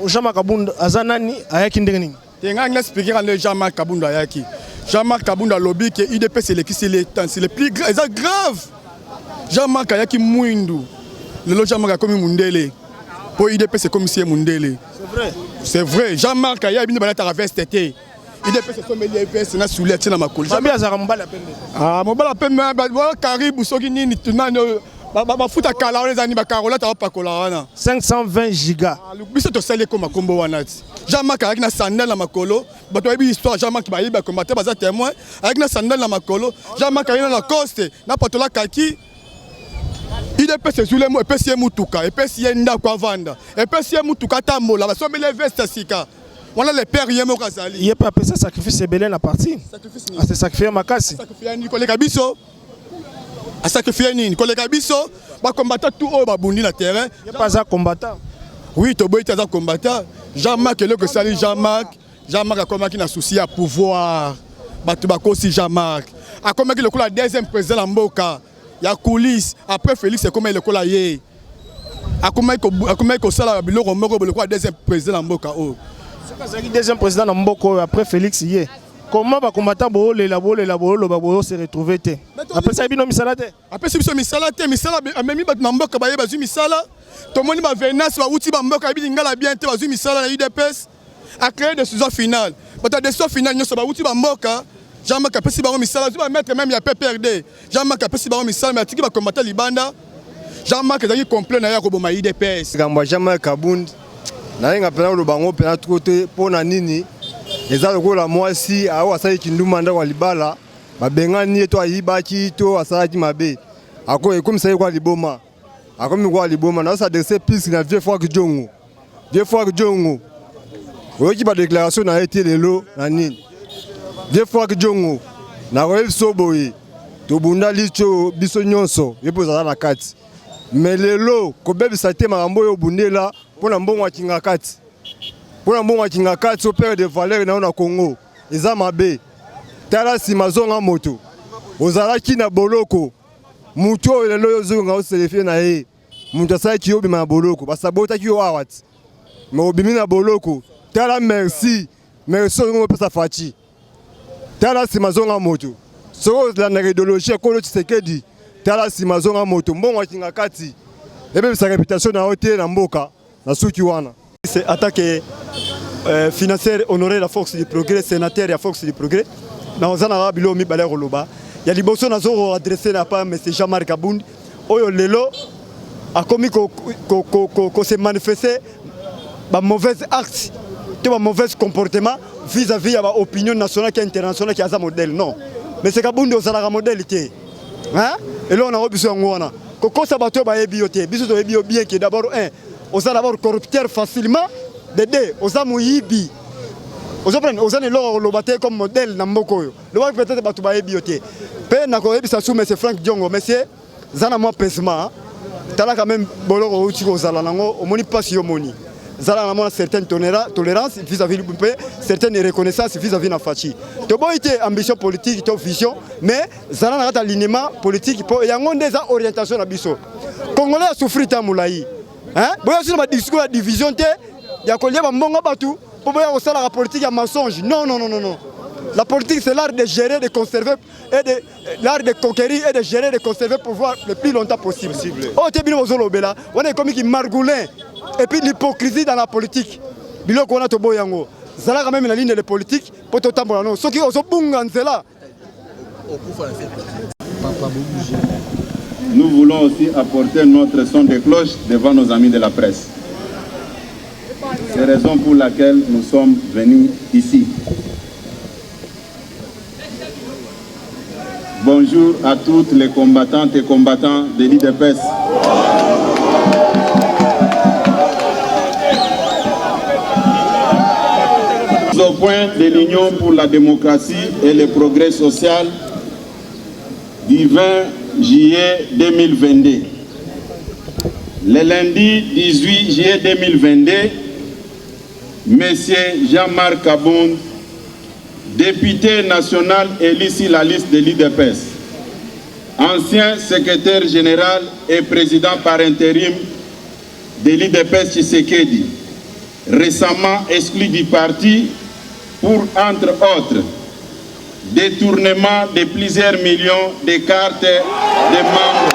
Jean-Marc Kabunda azanani ayaki ndengeni. Tenga ngi expliquer le Jean-Marc Kabunda ayaki. Jean-Marc Kabunda lobby que IDPS c'est le plus grave. Jean-Marc ayaki mwindu. Le Jean-Marc comme mundele. Pour IDPS c'est comme si mundele. C'est vrai. C'est vrai. Jean-Marc ayaki bini bana travers tété. IDPS c'est comme l'IDPS na soulé tina makolo. Babi azara mbala pembe. Ah mbala pembe ba karibu soki nini tunano. Ba futa kala on les anima karola ta pa kola wana 520 gigas. Biso to sale ko makombo wana ti. Jean-Marc avec na sandal na makolo, bato yebi histoire Jean-Marc ba yeba combattre baza témoin avec na sandal na makolo, Jean-Marc ayina na coste na patola kaki. IDPS sur les mots EPC mutuka, EPC nda kwa vanda. EPC mutuka tambola ba sombe les vestes sika. Voilà les pères yemo kazali. Il y a pas ça sacrifice belé na partie. Sacrifice ni. C'est sacrifier makasi. Sacrifier ni koleka biso. A sacrifier ni koleka biso ba combattre tout au babundi na terrain. Il y a pas un combattant. Oui, to boy un combattant. Jean-Marc le que sali Jean-Marc a combattu na souci à pouvoir. Batu bako si Jean-Marc. A combattu le la deuxième président en Mboka. Il y a coulisses après Félix c'est comme le cola yé. A combattu ko sala biloko moko le deuxième président en Mboka oh. C'est le deuxième président en Mboka après Félix yé. Comment va combattre les labos se retrouver té. Après ça bino misala té. Après ça misala té misala amemi bat Mboka ba yebazu misala. Tout le monde va venir sur outil Mboka bi ngala bien té bazu misala na UDPS a créé des saisons finales. Bata des saisons finales nyo so ba outil Mboka. Jean-Marc apesi ba misala tu ba mettre même ya PPRD. Jean-Marc apesi ba misala mais atiki ba combattre libanda. Jean-Marc ezaki complet na ya ko boma UDPS. Gamba Jean-Marc Kabunda na nga pena lo bango pena côté pona nini. Eza lokola mwasi awa asali kinduma nda kwa libala babengani to ayibaki to asalaki mabe ako ekomisa kwa liboma akomi kwa liboma na sa adresser plus na vieux frère Jongo oki ba déclaration na été lelo na nini vieux frère Jongo na ko soboyi to bunda licho biso nyonso yepoza na kati mais lelo ko bebisa te makambo yo bundela pona mbongo akinga kati. Pour un bon kati opère de valeur na Congo eza mabe tala simazonga moto ozalaki na boloko mutu lelo yozonga oselefie na ye mutu asaki obima na boloko basabota ki yo awat mais obimi na boloko tala merci ngo pesa fachi tala simazonga moto so la idéologie ko Tshisekedi tala simazonga moto mbongo akinga kati ebe sa réputation na hotel na mboka na suki wana c'est attaqué financière honorer la force du progrès sénateur et force du progrès na ozana bilo mi balé roloba ya liboso na zo adresser na pas monsieur Jean-Marc Kabunda oyo lelo a commis ko se manifester ba mauvais acte te ba mauvais comportement vis-à-vis ya ba opinion nationale et internationale qui a za modèle non mais c'est Kabunda ozala modèle té hein et là on a obiso ngwana ko kosa bato ba yebi yoté biso to yebi bien que d'abord ozala d'abord corrupteur facilement de deux, aux amoyibi. Aux apprendre, aux années l'or le battre comme modèle dans Mokoyo. Le voir peut-être battu par bioté. Père n'a pas ça sous monsieur Franck Diongo, monsieur. Zana moi pèsement. T'as quand même bolor au chico aux alango, au moni pas si au moni. Zana a certaine tolérance vis-à-vis du peuple, certaines reconnaissances vis-à-vis de la fachi. Tu as été ambition politique, tu as vision, mais Zana n'a pas d'alignement politique pour y avoir des orientations à biso. Congolais a souffert à Moulaï. Hein? Bon, sur ma discours à division il y a collier mbongo batu pour voir au la politique ya mensonge. Non. La politique c'est l'art de gérer, de conserver et de l'art de conquérir et de gérer, de conserver pour voir le plus longtemps possible. Oh t'es bien aux olobela, on est comme qui margoulin et puis l'hypocrisie dans la politique. Bilo qu'on a to boyango. Zala quand même la ligne de politique pour tout temps non. Ceux qui ont bunga nzela. Nous voulons aussi apporter notre son de cloche devant nos amis de la presse. C'est la raison pour laquelle nous sommes venus ici. Bonjour à toutes les combattantes et combattants de l'IDPS. Au point de l'Union pour la démocratie et le progrès social du 20 juillet 2022. Le lundi 18 juillet 2022, Monsieur Jean-Marc Kabunda, député national élu sur la liste de l'IDPS, ancien secrétaire général et président par intérim de l'IDPS Tshisekedi, récemment exclu du parti pour, entre autres, détournement de plusieurs millions de cartes de membres.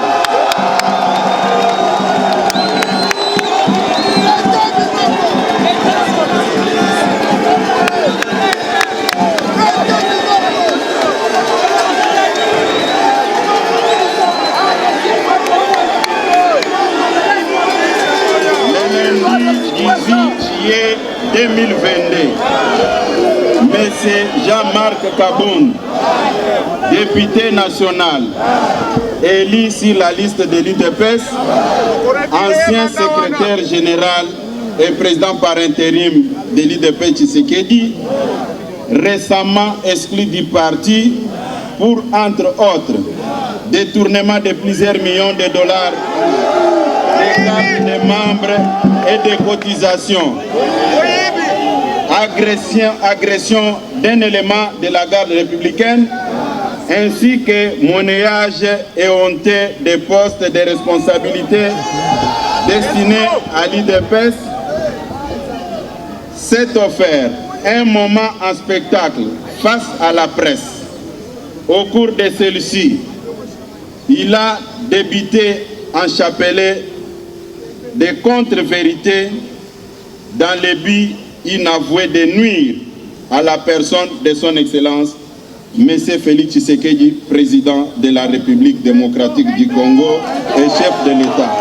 Le lundi 18 juillet 2022, M. Jean-Marc Kabound, député national, élu sur la liste de l'UDPS, ancien secrétaire général et président par intérim de l'UDPS Tshisekedi, récemment exclu du parti pour, entre autres, détournement de plusieurs millions de dollars, des cartes de membres et des cotisations, agression d'un élément de la garde républicaine, ainsi que monnayage et honteux des postes de responsabilité destinés à l'UDPS, s'est offert un moment en spectacle face à la presse. Au cours de celui-ci, il a débité en chapelet des contre-vérités dans le but inavoué de nuire à la personne de son Excellence, M. Félix Tshisekedi, président de la République démocratique du Congo et chef de l'État.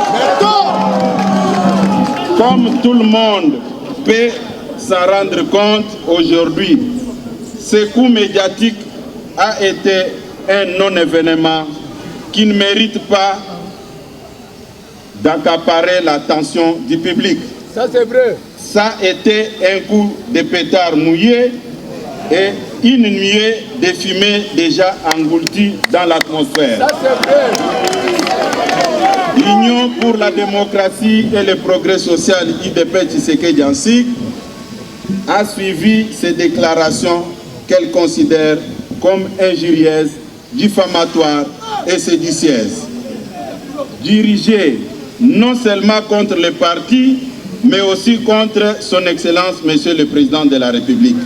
Comme tout le monde peut s'en rendre compte aujourd'hui, ce coup médiatique a été un non-événement qui ne mérite pas d'accaparer l'attention du public. Ça c'est vrai. Ça a été un coup de pétard mouillé et une nuée de fumée déjà engloutie dans l'atmosphère. Ça c'est vrai. L'Union pour la démocratie et le progrès social UDPS Tshisekedi a suivi ces déclarations qu'elle considère comme injurieuses, diffamatoires et séditieuses, dirigées non seulement contre le parti, mais aussi contre son Excellence, Monsieur le Président de la République.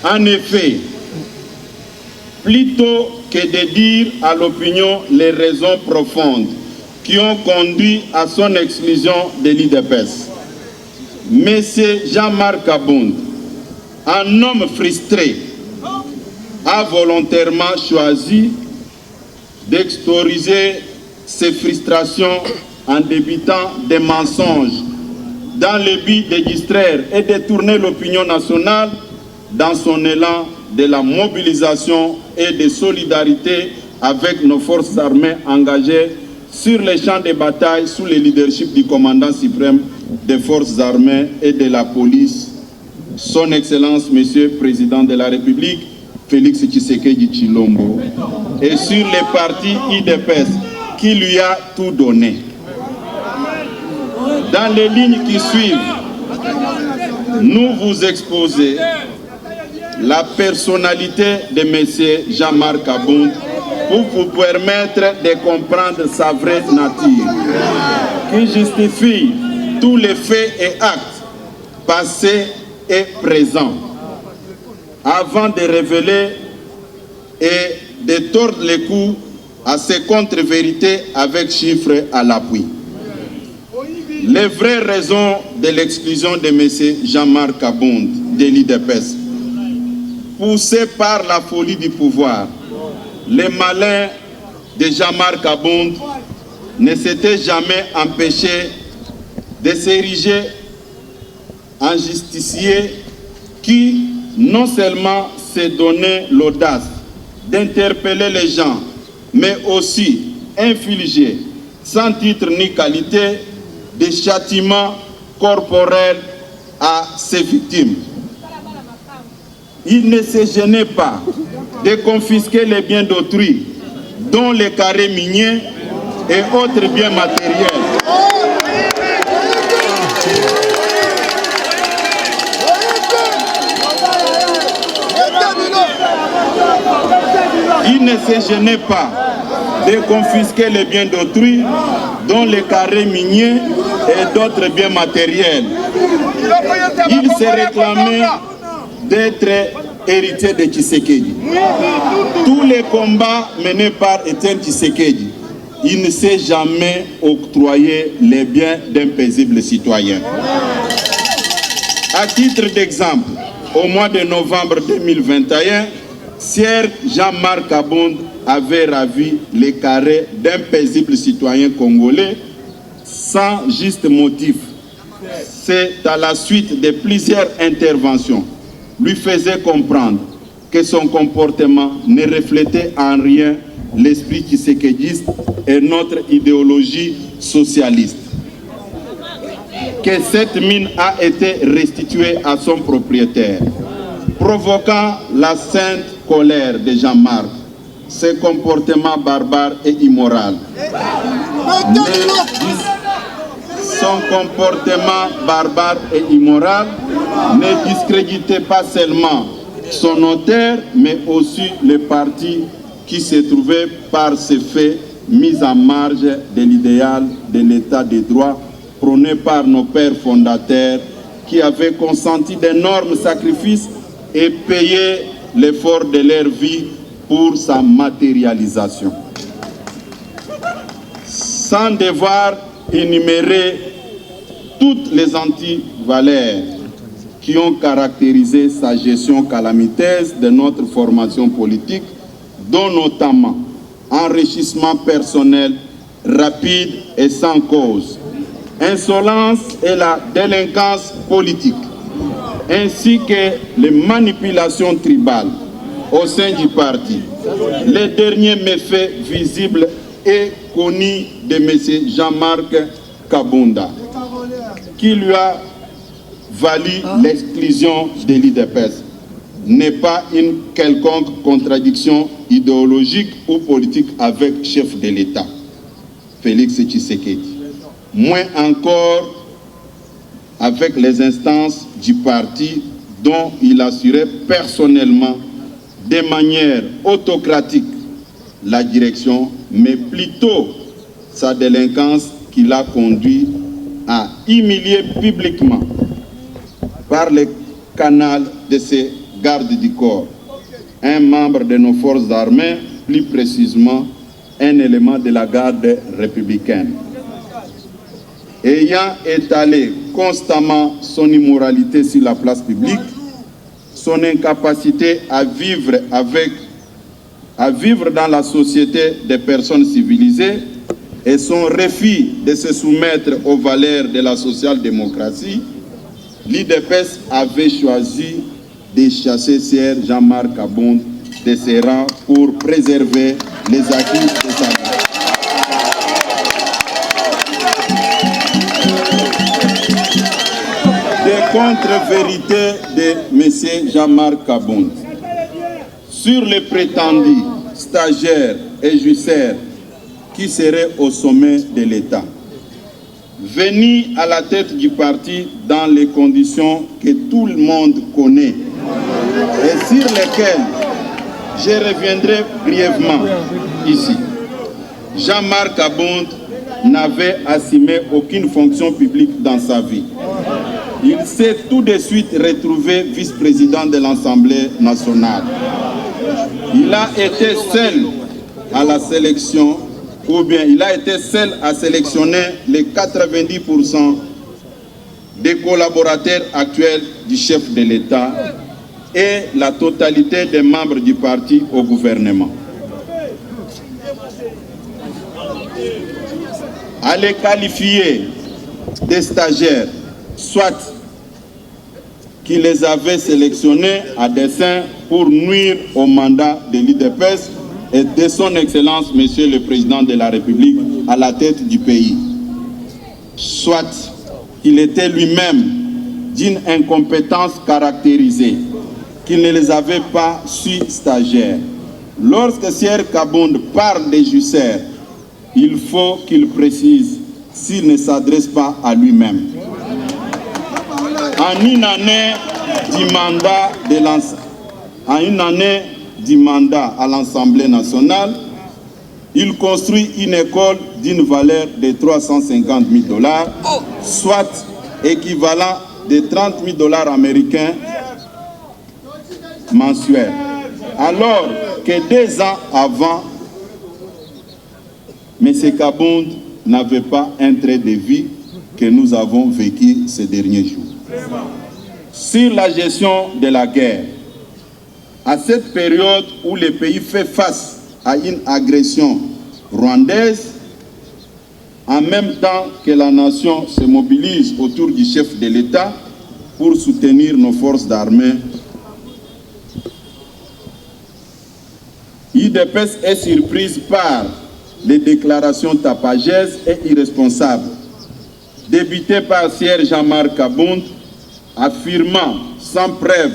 En effet, plutôt que de dire à l'opinion les raisons profondes qui ont conduit à son exclusion de l'UDPS, M. Jean-Marc Kabound, un homme frustré, a volontairement choisi d'extérioriser ses frustrations en débitant des mensonges dans le but de distraire et de tourner l'opinion nationale dans son élan de la mobilisation et de solidarité avec nos forces armées engagées sur les champs de bataille sous le leadership du commandant suprême des forces armées et de la police, son Excellence, Monsieur le Président de la République, Félix Tshisekedi Tshilombo, et sur les partis UDPS qui lui a tout donné. Dans les lignes qui suivent, nous vous exposons la personnalité de M. Jean-Marc Kabound pour vous permettre de comprendre sa vraie nature, qui justifie tous les faits et actes passés et présents, avant de révéler et de tordre les coups à ces contre-vérités avec chiffres à l'appui. Les vraies raisons de l'exclusion de M. Jean-Marc Kabound de l'UDPS, poussé par la folie du pouvoir, les malins de Jean-Marc Kabound ne s'étaient jamais empêchés de s'ériger en justicier qui non seulement s'est donné l'audace d'interpeller les gens, mais aussi infliger, sans titre ni qualité, des châtiments corporels à ses victimes. Il ne se gênait pas de confisquer les biens d'autrui, dont les carrés miniers et autres biens matériels. Il ne se gênait pas de confisquer les biens d'autrui, dont les carrés miniers et d'autres biens matériels. Il s'est réclamé d'être héritier de Tshisekedi. Tous les combats menés par Étienne Tshisekedi, il ne s'est jamais octroyé les biens d'un paisible citoyen. À titre d'exemple, au mois de novembre 2021, Sieur Jean-Marc Kabound avait ravi les carrés d'un paisible citoyen congolais sans juste motif. C'est à la suite de plusieurs interventions lui faisait comprendre que son comportement ne reflétait en rien l'esprit tshisekidiste et notre idéologie socialiste. Que cette mine a été restituée à son propriétaire, provoquant la sainte colère de Jean-Marc. Ce comportement barbare et immoral. Son comportement barbare et immoral ne discréditait pas seulement son auteur, mais aussi le parti qui se trouvait par ces faits mis en marge de l'idéal de l'état de droit prôné par nos pères fondateurs qui avaient consenti d'énormes sacrifices et payé l'effort de leur vie pour sa matérialisation. Sans devoir énumérer toutes les antivaleurs qui ont caractérisé sa gestion calamiteuse de notre formation politique, dont notamment enrichissement personnel rapide et sans cause, insolence et la délinquance politique, ainsi que les manipulations tribales au sein du parti. Le dernier méfait visible et connu de M. Jean-Marc Kabounda, qui lui a valu l'exclusion de l'IDPS, n'est pas une quelconque contradiction idéologique ou politique avec le chef de l'État, Félix Tshisekedi. Moins encore avec les instances du parti dont il assurait personnellement de manière autocratique la direction, mais plutôt sa délinquance qui l'a conduit à humilier publiquement par le canal de ses gardes du corps un membre de nos forces armées, plus précisément un élément de la garde républicaine. Ayant étalé constamment son immoralité sur la place publique, son incapacité à vivre dans la société des personnes civilisées et son refus de se soumettre aux valeurs de la social-démocratie, l'IDPS avait choisi de chasser Sieur Jean-Marc Kabound de ses rangs pour préserver les acquis de sa vie. Des contre-vérités de M. Jean-Marc Kabound sur les prétendus stagiaires et jouisseurs qui seraient au sommet de l'État, venus à la tête du parti dans les conditions que tout le monde connaît et sur lesquelles je reviendrai brièvement ici. Jean-Marc Kabound n'avait assumé aucune fonction publique dans sa vie. Il s'est tout de suite retrouvé vice-président de l'Assemblée nationale. Il a été seul à la sélection, ou bien il a été seul à sélectionner les 90% des collaborateurs actuels du chef de l'État et la totalité des membres du parti au gouvernement. À les qualifier des stagiaires, soit qu'il les avait sélectionnés à dessein pour nuire au mandat de l'IDPS et de son Excellence, Monsieur le Président de la République, à la tête du pays. Soit qu'il était lui-même d'une incompétence caractérisée, qu'il ne les avait pas su stagiaires. Lorsque Sieur Kabound parle des jouisseurs, il faut qu'il précise s'il ne s'adresse pas à lui-même. En une année du mandat à l'Assemblée nationale, il construit une école d'une valeur de 350 000 $, soit équivalent de 30 000 $ américains mensuels. Alors que 2 ans avant, M. Kabound n'avait pas un trait de vie que nous avons vécu ces derniers jours. Sur la gestion de la guerre, à cette période où le pays fait face à une agression rwandaise, en même temps que la nation se mobilise autour du chef de l'État pour soutenir nos forces d'armée, UDPS est surprise par les déclarations tapageuses et irresponsables débutées par Sieur Jean-Marc Kabound, affirmant sans preuve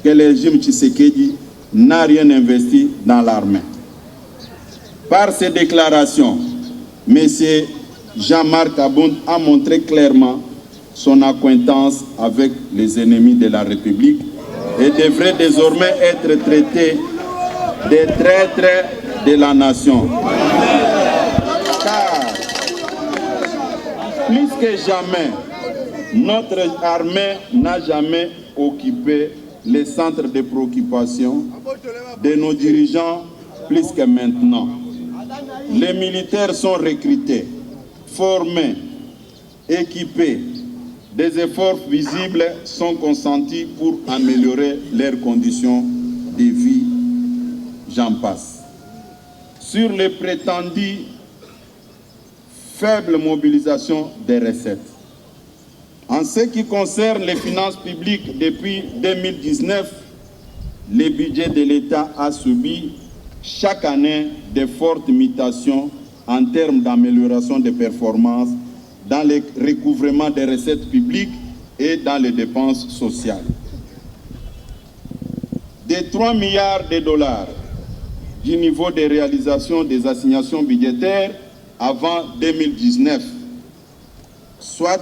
que le régime Tshisekedi n'a rien investi dans l'armée. Par ces déclarations, M. Jean-Marc Kabound a montré clairement son acquaintance avec les ennemis de la République et devrait désormais être traité des traîtres de la nation. Car, plus que jamais, notre armée n'a jamais occupé les centres de préoccupation de nos dirigeants plus que maintenant. Les militaires sont recrutés, formés, équipés. Des efforts visibles sont consentis pour améliorer leurs conditions de vie. J'en passe. Sur les prétendues faibles mobilisations des recettes. En ce qui concerne les finances publiques, depuis 2019, le budget de l'État a subi chaque année de fortes mutations en termes d'amélioration des performances dans le recouvrement des recettes publiques et dans les dépenses sociales. Des 3 milliards de dollars du niveau de réalisation des assignations budgétaires avant 2019, soit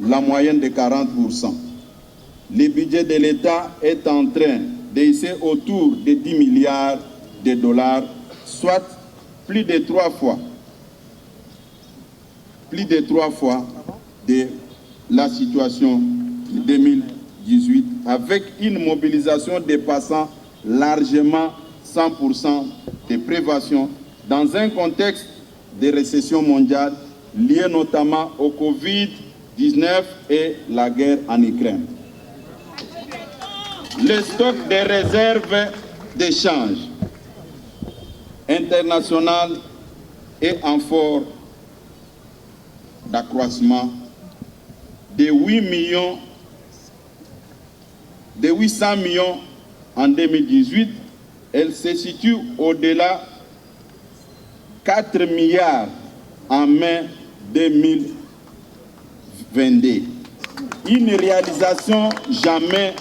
la moyenne de 40%. Le budget de l'État est en train de hisser autour de 10 milliards de dollars, soit plus de 3 fois de la situation de 2018, avec une mobilisation dépassant largement 100% de prévention dans un contexte de récession mondiale liée notamment au Covid-19 et la guerre en Ukraine. Le stock des réserves d'échange international est en fort d'accroissement de 800 millions en 2018. Elle se situe au-delà 4 milliards en mai 2022. Une réalisation jamais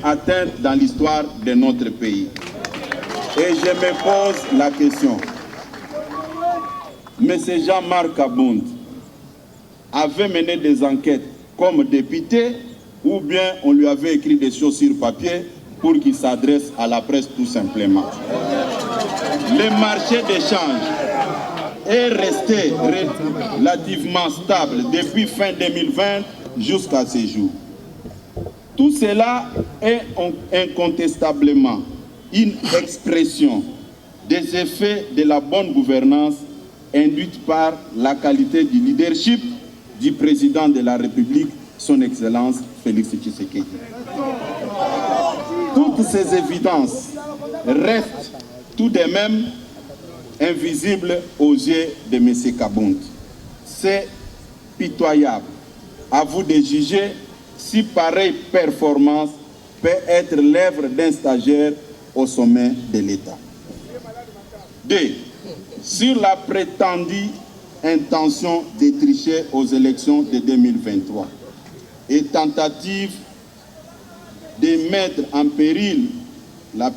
atteinte dans l'histoire de notre pays. Et je me pose la question. M. Jean-Marc Kabound avait mené des enquêtes comme député ou bien on lui avait écrit des choses sur papier pour qu'il s'adresse à la presse tout simplement. Le marché d'échange est resté relativement stable depuis fin 2020 jusqu'à ce jour. Tout cela est incontestablement une expression des effets de la bonne gouvernance induite par la qualité du leadership du président de la République, son Excellence Félix Tshisekedi. Toutes ces évidences restent tout de même invisibles aux yeux de M. Kabound. C'est pitoyable. À vous de juger si pareille performance peut être l'œuvre d'un stagiaire au sommet de l'État. 2. Sur la prétendue intention de tricher aux élections de 2023 et tentative de mettre en péril la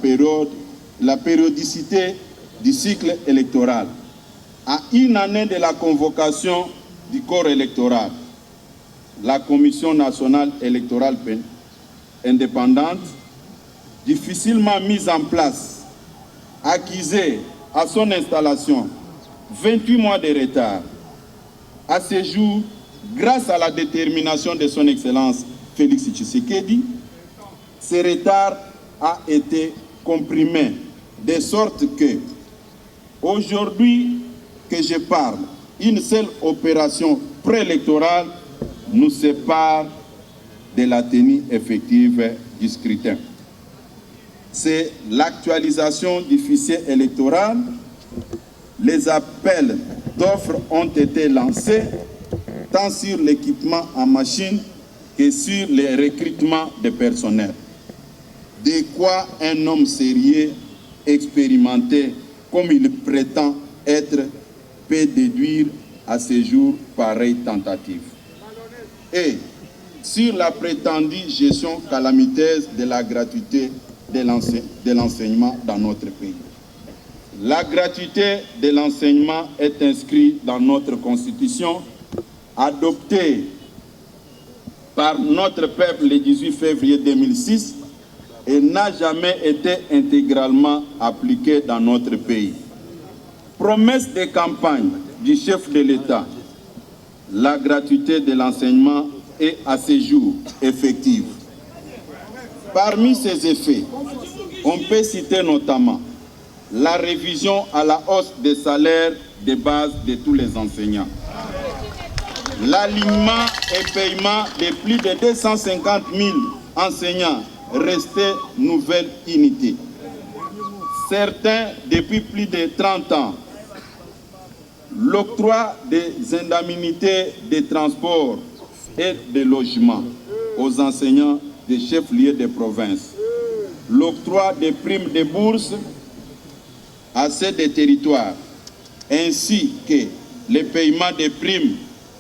périodicité du cycle électoral à une année de la convocation du corps électoral, la Commission nationale électorale indépendante, difficilement mise en place, accusée à son installation 28 mois de retard. À ce jour, grâce à la détermination de son Excellence Félix Tshisekedi, ce retard a été comprimé de sorte que, aujourd'hui que je parle, une seule opération préélectorale nous sépare de la tenue effective du scrutin. C'est l'actualisation du fichier électoral. Les appels d'offres ont été lancés tant sur l'équipement en machine que sur les recrutements de personnel. De quoi un homme sérieux, expérimenté, comme il prétend être, peut déduire à ce jour pareille tentative. Et sur la prétendue gestion calamiteuse de la gratuité de l'enseignement dans notre pays. La gratuité de l'enseignement est inscrite dans notre Constitution, adoptée par notre peuple le 18 février 2006 et n'a jamais été intégralement appliquée dans notre pays. Promesse de campagne du chef de l'État, la gratuité de l'enseignement est à ce jour effective. Parmi ces effets, on peut citer notamment la révision à la hausse des salaires de base de tous les enseignants, l'alignement et paiement de plus de 250 000 enseignants restés nouvelle unité. Certains depuis plus de 30 ans, l'octroi des indemnités de transport et de logement aux enseignants des chefs-lieux de province, l'octroi des primes de bourse à ceux des territoires, ainsi que le paiement des primes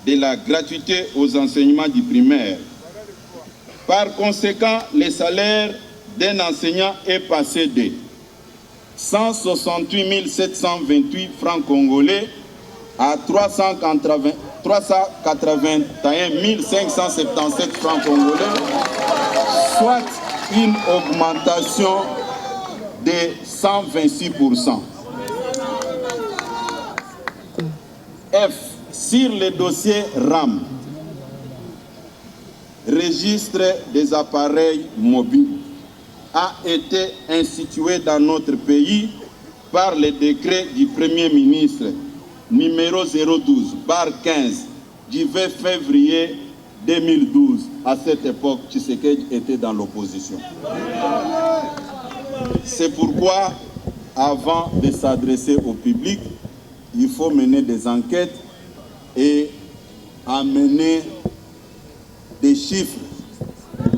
de la gratuité aux enseignements du primaire. Par conséquent, le salaire d'un enseignant est passé de 168 728 francs congolais à 381 577 francs congolais, soit une augmentation de 126%. F. Sur le dossier RAM, registre des appareils mobiles, a été institué dans notre pays par le décret du Premier ministre numéro 012/15 du 20 février 2012. À cette époque, Tshisekedi était dans l'opposition. C'est pourquoi, avant de s'adresser au public, il faut mener des enquêtes et amener des chiffres.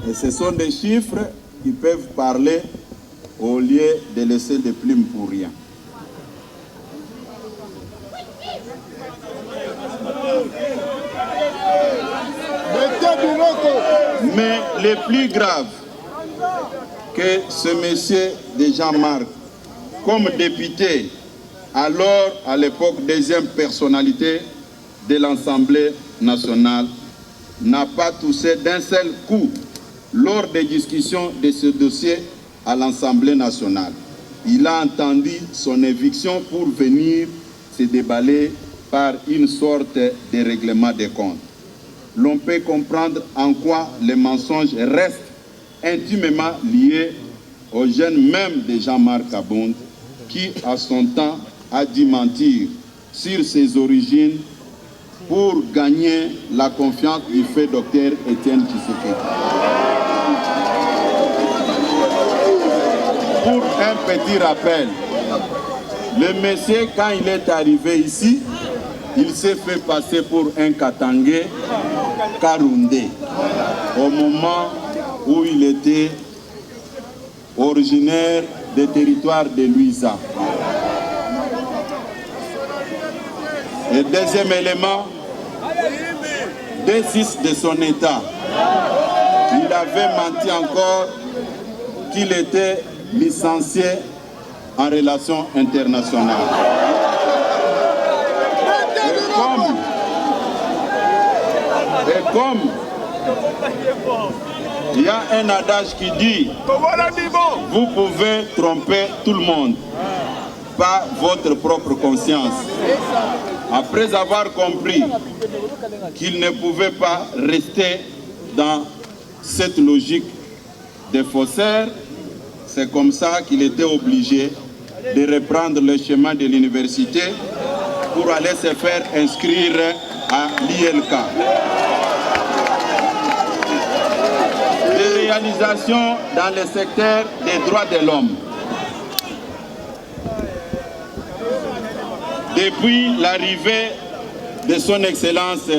Et ce sont des chiffres qui peuvent parler au lieu de laisser des plumes pour rien. Mais le plus grave que ce monsieur de Jean-Marc, comme député, alors à l'époque deuxième personnalité de l'Assemblée nationale, n'a pas touché d'un seul coup lors des discussions de ce dossier à l'Assemblée nationale. Il a entendu son éviction pour venir se déballer par une sorte de règlement des comptes. L'on peut comprendre en quoi les mensonges restent intimement liés au gène même de Jean-Marc Abound, qui à son temps a dû mentir sur ses origines pour gagner la confiance du fait docteur Étienne Tshisekedi. Pour un petit rappel, le monsieur, quand il est arrivé ici, il s'est fait passer pour un Katangé Karundé au moment où il était originaire des territoires de Luisa. Et deuxième élément, des fils de son état, il avait menti encore qu'il était licencié en relations internationales. Et comme il y a un adage qui dit, vous pouvez tromper tout le monde, pas votre propre conscience. Après avoir compris qu'il ne pouvait pas rester dans cette logique des faussaires, c'est comme ça qu'il était obligé de reprendre le chemin de l'université pour aller se faire inscrire à l'ILK. Des réalisations dans le secteur des droits de l'homme. Depuis l'arrivée de son Excellence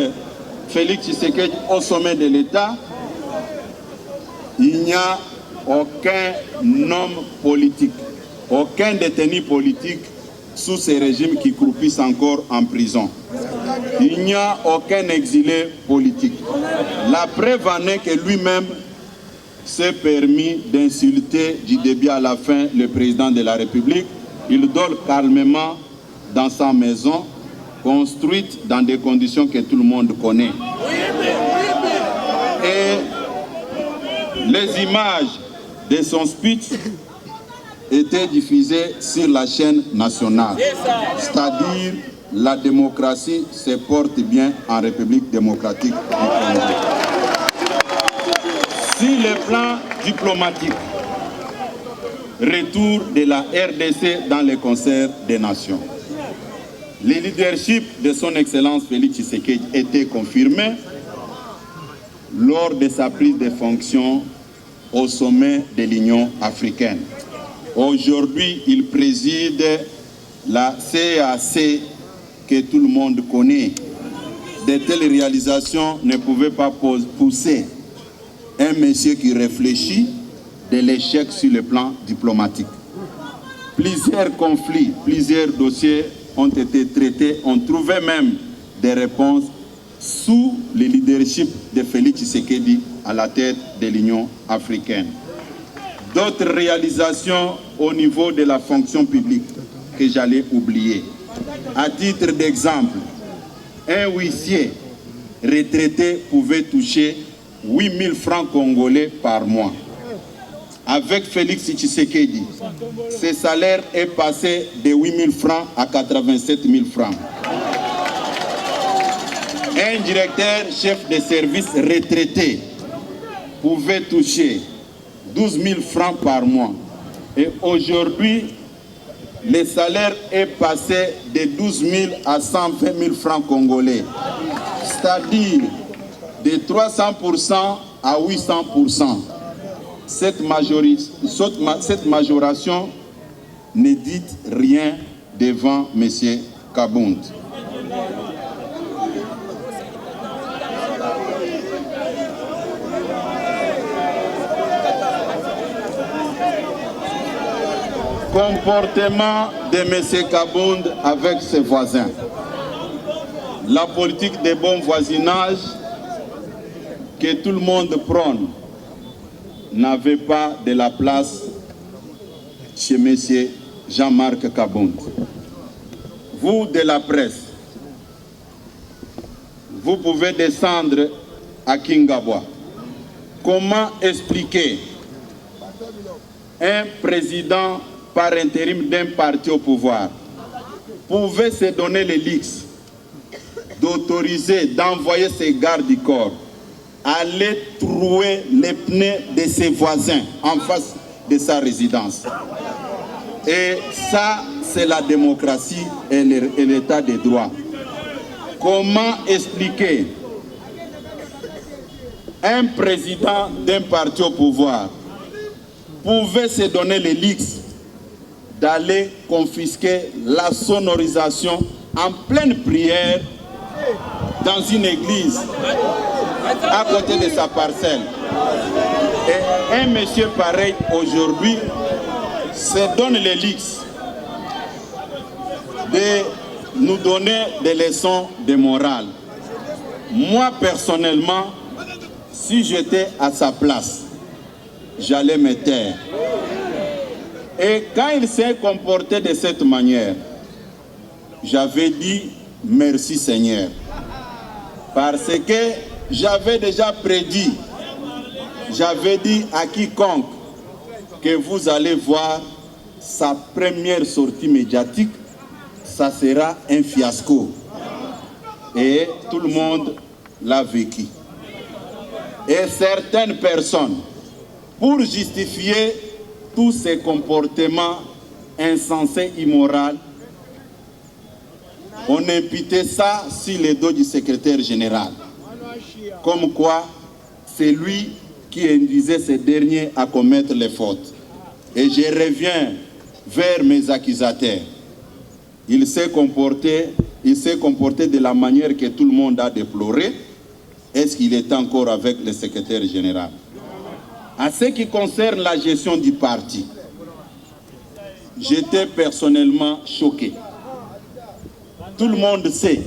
Félix Tshisekedi au sommet de l'État, il n'y a aucun homme politique, aucun détenu politique sous ces régimes qui croupissent encore en prison. Il n'y a aucun exilé politique. La preuve en est que lui-même s'est permis d'insulter du début à la fin le président de la République. Il dort calmement dans sa maison, construite dans des conditions que tout le monde connaît. Et les images de son speech étaient diffusées sur la chaîne nationale. C'est-à-dire, la démocratie se porte bien en République démocratique du Congo. Sur le plan diplomatique, retour de la RDC dans le concert des nations. Le leadership de son Excellence Félix Tshisekedi était confirmé lors de sa prise de fonction au sommet de l'Union africaine. Aujourd'hui, il préside la CAC que tout le monde connaît. De telles réalisations ne pouvaient pas pousser un monsieur qui réfléchit de l'échec sur le plan diplomatique. Plusieurs conflits, plusieurs dossiers ont été traités, on trouvait même des réponses sous le leadership de Félix Tshisekedi à la tête de l'Union africaine. D'autres réalisations au niveau de la fonction publique que j'allais oublier. À titre d'exemple, un huissier retraité pouvait toucher 8 000 francs congolais par mois. Avec Félix Tshisekedi, ce salaire est passé de 8 000 francs à 87 000 francs. Un directeur chef de service retraité pouvait toucher 12 000 francs par mois. Et aujourd'hui, le salaire est passé de 12 000 à 120 000 francs congolais. C'est-à-dire de 300% à 800%. Cette majoration ne dit rien devant M. Kabound. Comportement de M. Kabound avec ses voisins. La politique de bon voisinage que tout le monde prône n'avait pas de la place chez M. Jean-Marc Kabound. Vous de la presse, vous pouvez descendre à Kingabwa. Comment expliquer un président par intérim d'un parti au pouvoir pouvait se donner le luxe d'autoriser, d'envoyer ses gardes du corps aller trouer les pneus de ses voisins en face de sa résidence. Et ça, c'est la démocratie et l'état de droit. Comment expliquer un président d'un parti au pouvoir pouvait se donner le luxe d'aller confisquer la sonorisation en pleine prière dans une église à côté de sa parcelle. Et un monsieur pareil aujourd'hui se donne le luxe de nous donner des leçons de morale. Moi personnellement, si j'étais à sa place, j'allais me taire. Et quand il s'est comporté de cette manière, j'avais dit merci Seigneur. Parce que j'avais déjà prédit, j'avais dit à quiconque que vous allez voir sa première sortie médiatique, ça sera un fiasco. Et tout le monde l'a vécu. Et certaines personnes, pour justifier tous ces comportements insensés, immoraux, on imputait ça sur les dos du secrétaire général. Comme quoi, c'est lui qui induisait ces derniers à commettre les fautes. Et je reviens vers mes accusateurs. Il s'est comporté de la manière que tout le monde a déploré. Est-ce qu'il est encore avec le secrétaire général? En ce qui concerne la gestion du parti, j'étais personnellement choqué. Tout le monde sait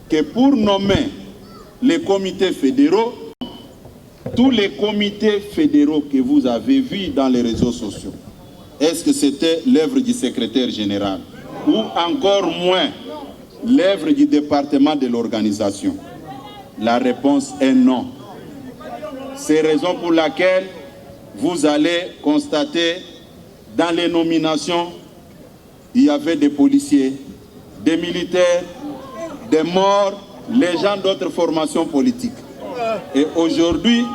que pour nommer les comités fédéraux, tous les comités fédéraux que vous avez vus dans les réseaux sociaux, est-ce que c'était l'œuvre du secrétaire général ou encore moins l'œuvre du département de l'organisation? La réponse est non. C'est la raison pour laquelle vous allez constater dans les nominations, il y avait des policiers, des militaires, des morts, les gens d'autres formations politiques. Et aujourd'hui,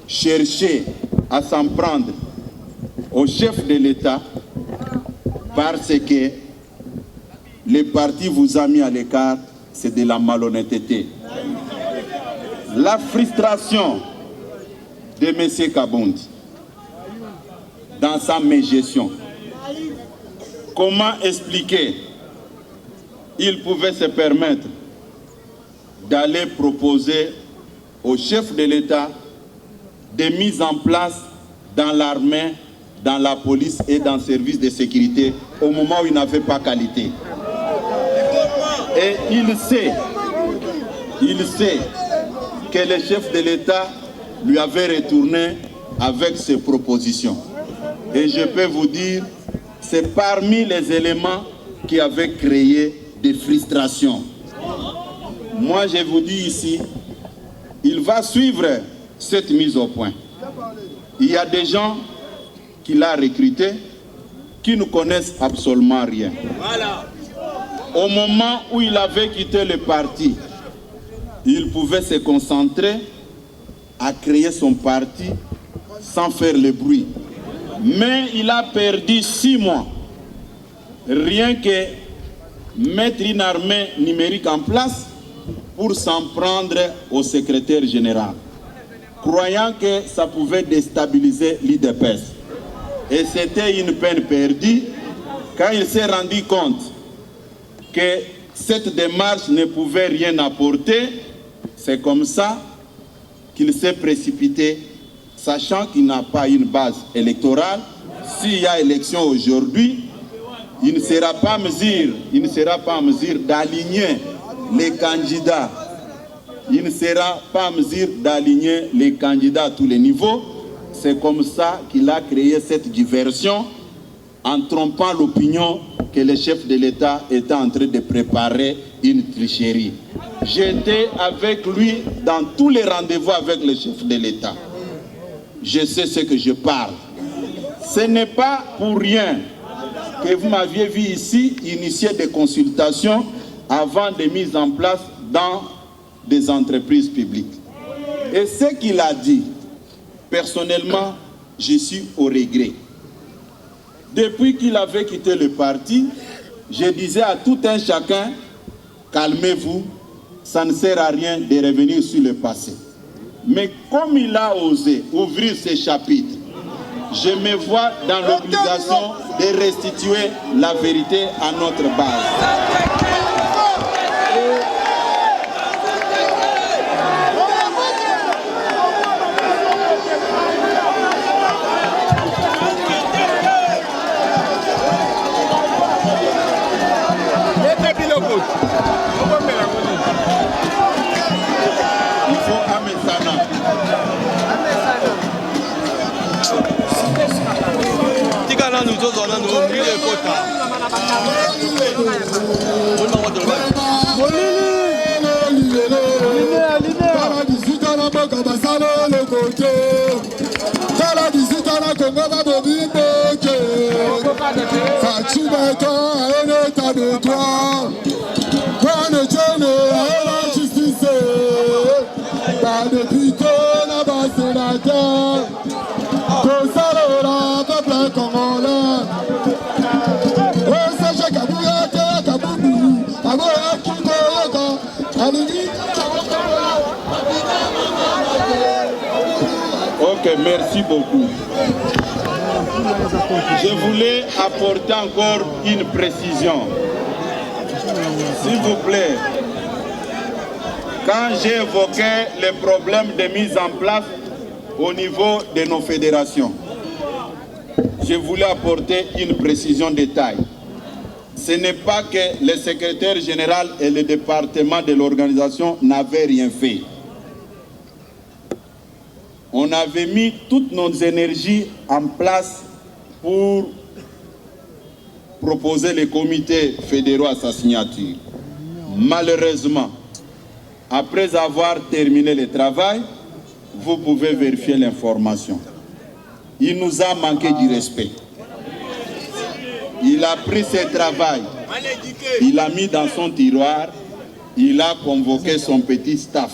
chercher à s'en prendre au chef de l'État parce que le parti vous a mis à l'écart, c'est de la malhonnêteté. La frustration de M. Kabondi dans sa mégestion. Comment expliquer? Il pouvait se permettre d'aller proposer au chef de l'État des mises en place dans l'armée, dans la police et dans le service de sécurité au moment où il n'avait pas qualité. Et il sait que le chef de l'État lui avait retourné avec ses propositions. Et je peux vous dire, c'est parmi les éléments qui avaient créé des frustrations. Moi, je vous dis ici, il va suivre cette mise au point. Il y a des gens qu'il a recrutés qui ne connaissent absolument rien. Au moment où il avait quitté le parti, il pouvait se concentrer à créer son parti sans faire le bruit. Mais il a perdu 6 mois, rien que mettre une armée numérique en place pour s'en prendre au secrétaire général, croyant que ça pouvait déstabiliser l'UDPS. Et c'était une peine perdue quand il s'est rendu compte que cette démarche ne pouvait rien apporter. C'est comme ça qu'il s'est précipité, sachant qu'il n'a pas une base électorale. S'il y a élection aujourd'hui, il ne sera pas en mesure d'aligner les candidats. Il ne sera pas en mesure d'aligner les candidats à tous les niveaux. C'est comme ça qu'il a créé cette diversion en trompant l'opinion que le chef de l'État était en train de préparer une tricherie. J'étais avec lui dans tous les rendez-vous avec le chef de l'État. Je sais ce que je parle. Ce n'est pas pour rien que vous m'aviez vu ici initier des consultations avant de mise en place dans des entreprises publiques. Et ce qu'il a dit, personnellement, je suis au regret. Depuis qu'il avait quitté le parti, je disais à tout un chacun, calmez-vous, ça ne sert à rien de revenir sur le passé. Mais comme il a osé ouvrir ces chapitres, je me vois dans l'obligation de restituer la vérité à notre base. Il faut Amesana. Tigana nous autres, on a nous oublié le quota. Tala Arrêtons un état de droit. Qu'on ne tienne à la justice. Pas de député, n'a pas sénateur. Que ça le peuple congolais. Oh, Sacha Kabouya, Kaboubou. Aboya Kiko, Alini. Ok, merci beaucoup. Je voulais apporter encore une précision. S'il vous plaît, quand j'ai évoqué les problèmes de mise en place au niveau de nos fédérations, je voulais apporter une précision de taille. Ce n'est pas que le secrétaire général et le département de l'organisation n'avaient rien fait. On avait mis toutes nos énergies en place pour proposer les comités fédéraux à sa signature. Malheureusement, après avoir terminé le travail, vous pouvez vérifier l'information. Il nous a manqué du respect. Il a pris ce travail, il l'a mis dans son tiroir, il a convoqué son petit staff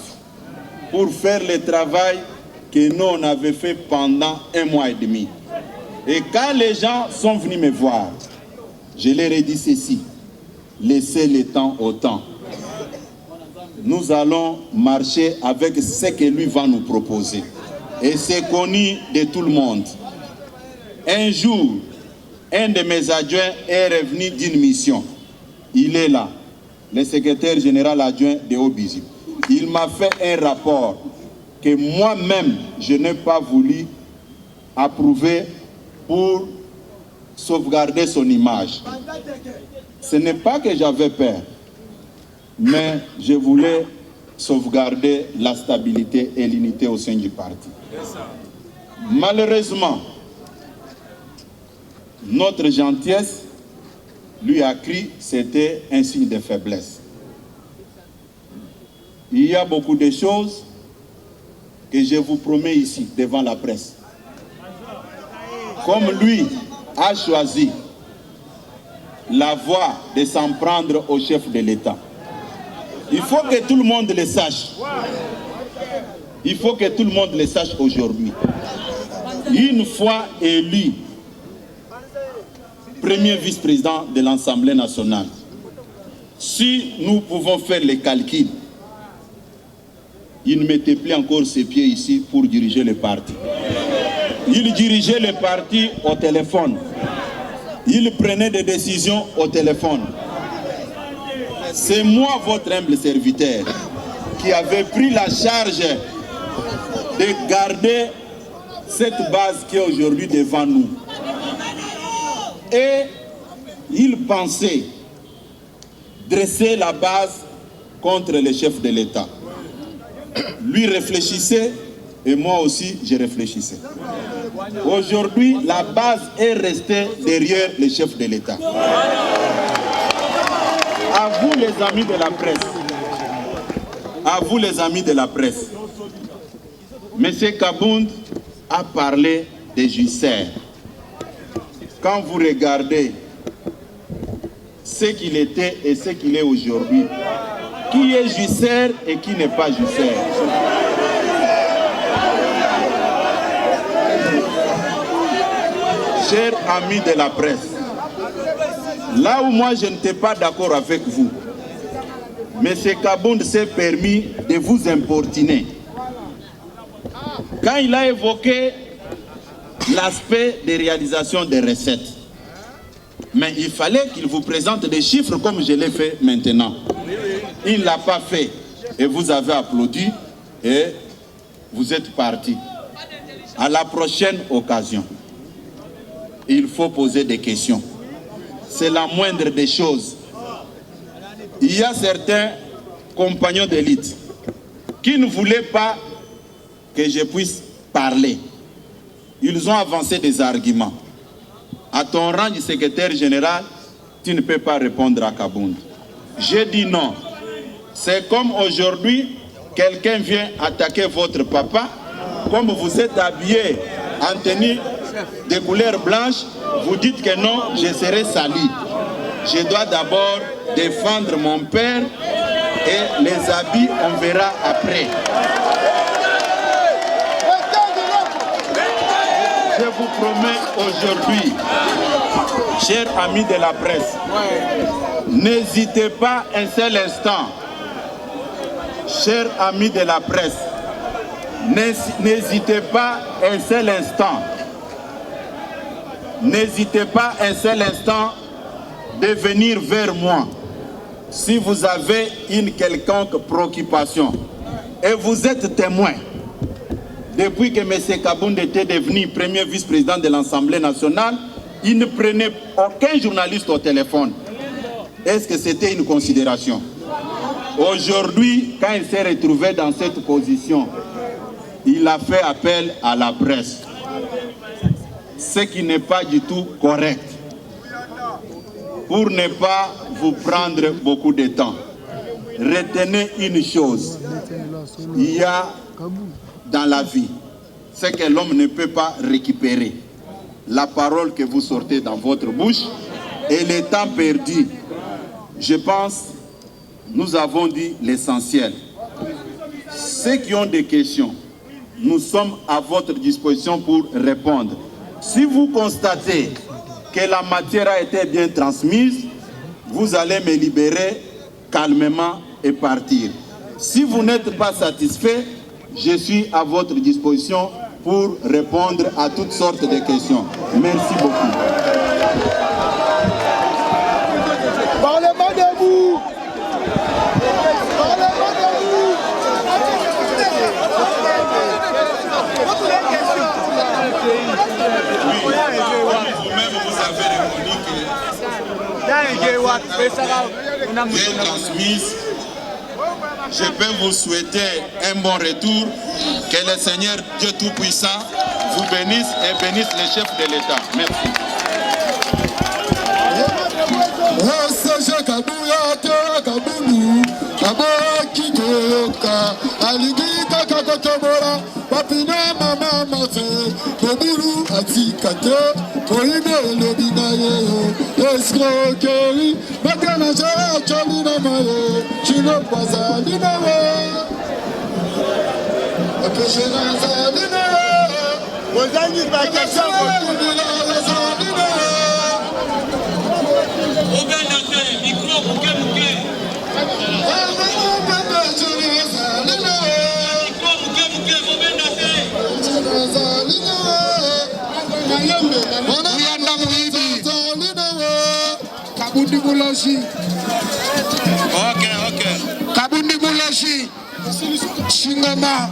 pour faire le travail que nous on avait fait pendant 1 mois et demi. Et quand les gens sont venus me voir, je leur ai dit ceci: laissez le temps au temps. Nous allons marcher avec ce que lui va nous proposer. Et c'est connu de tout le monde. Un jour, un de mes adjoints est revenu d'une mission. Il est là, le secrétaire général adjoint de Obizi. Il m'a fait un rapport que moi-même, je n'ai pas voulu approuver pour sauvegarder son image. Ce n'est pas que j'avais peur, mais je voulais sauvegarder la stabilité et l'unité au sein du parti. Malheureusement, notre gentillesse lui a cru, c'était un signe de faiblesse. Il y a beaucoup de choses que je vous promets ici, devant la presse. Comme lui a choisi la voie de s'en prendre au chef de l'État, il faut que tout le monde le sache. Il faut que tout le monde le sache aujourd'hui. Une fois élu premier vice-président de l'Assemblée nationale, si nous pouvons faire les calculs, il ne mettait plus encore ses pieds ici pour diriger le parti. Il dirigeait le parti au téléphone. Il prenait des décisions au téléphone. C'est moi, votre humble serviteur, qui avait pris la charge de garder cette base qui est aujourd'hui devant nous. Et il pensait dresser la base contre le chef de l'État. Lui réfléchissait et moi aussi je réfléchissais. Aujourd'hui, la base est restée derrière le chef de l'État. À vous les amis de la presse, à vous les amis de la presse, M. Kabound a parlé des Jusser. Quand vous regardez ce qu'il était et ce qu'il est aujourd'hui, qui est Jusser et qui n'est pas Jusser? Chers amis de la presse, là où moi je n'étais pas d'accord avec vous, M. Kabound s'est permis de vous importuner. Quand il a évoqué l'aspect des réalisations des recettes, mais il fallait qu'il vous présente des chiffres comme je l'ai fait maintenant. Il ne l'a pas fait et vous avez applaudi et vous êtes parti. À la prochaine occasion, il faut poser des questions. C'est la moindre des choses. Il y a certains compagnons d'élite qui ne voulaient pas que je puisse parler. Ils ont avancé des arguments. À ton rang de secrétaire général, tu ne peux pas répondre à Kabound. J'ai dit non. C'est comme aujourd'hui, quelqu'un vient attaquer votre papa, comme vous êtes habillé en tenue de couleur blanche, vous dites que non, je serai sali. je dois d'abord défendre mon père et les habits, on verra après. Je vous promets aujourd'hui, chers amis de la presse, n'hésitez pas un seul instant, chers amis de la presse, n'hésitez pas un seul instant, n'hésitez pas un seul instant de venir vers moi si vous avez une quelconque préoccupation. Et vous êtes témoin. Depuis que M. Kabound était devenu premier vice-président de l'Assemblée nationale, il ne prenait aucun journaliste au téléphone. Est-ce que c'était une considération? Aujourd'hui, quand il s'est retrouvé dans cette position, il a fait appel à la presse. Ce qui n'est pas du tout correct. Pour ne pas vous prendre beaucoup de temps, retenez une chose. Il y a dans la vie ce que l'homme ne peut pas récupérer. La parole que vous sortez dans votre bouche et le temps perdu. Je pense, nous avons dit l'essentiel. Ceux qui ont des questions, nous sommes à votre disposition pour répondre. Si vous constatez que la matière a été bien transmise, vous allez me libérer calmement et partir. Si vous n'êtes pas satisfait, je suis à votre disposition pour répondre à toutes sortes de questions. Merci beaucoup. Parlement debout. Parlement debout. Vous-même, vous avez reconnu que bien transmise. Je peux vous souhaiter un bon retour. Que le Seigneur Dieu Tout-Puissant vous bénisse et bénisse les chefs de l'État. Merci. Kabundi Boulashi. Ok. Kabundi Boulashi. Shingama.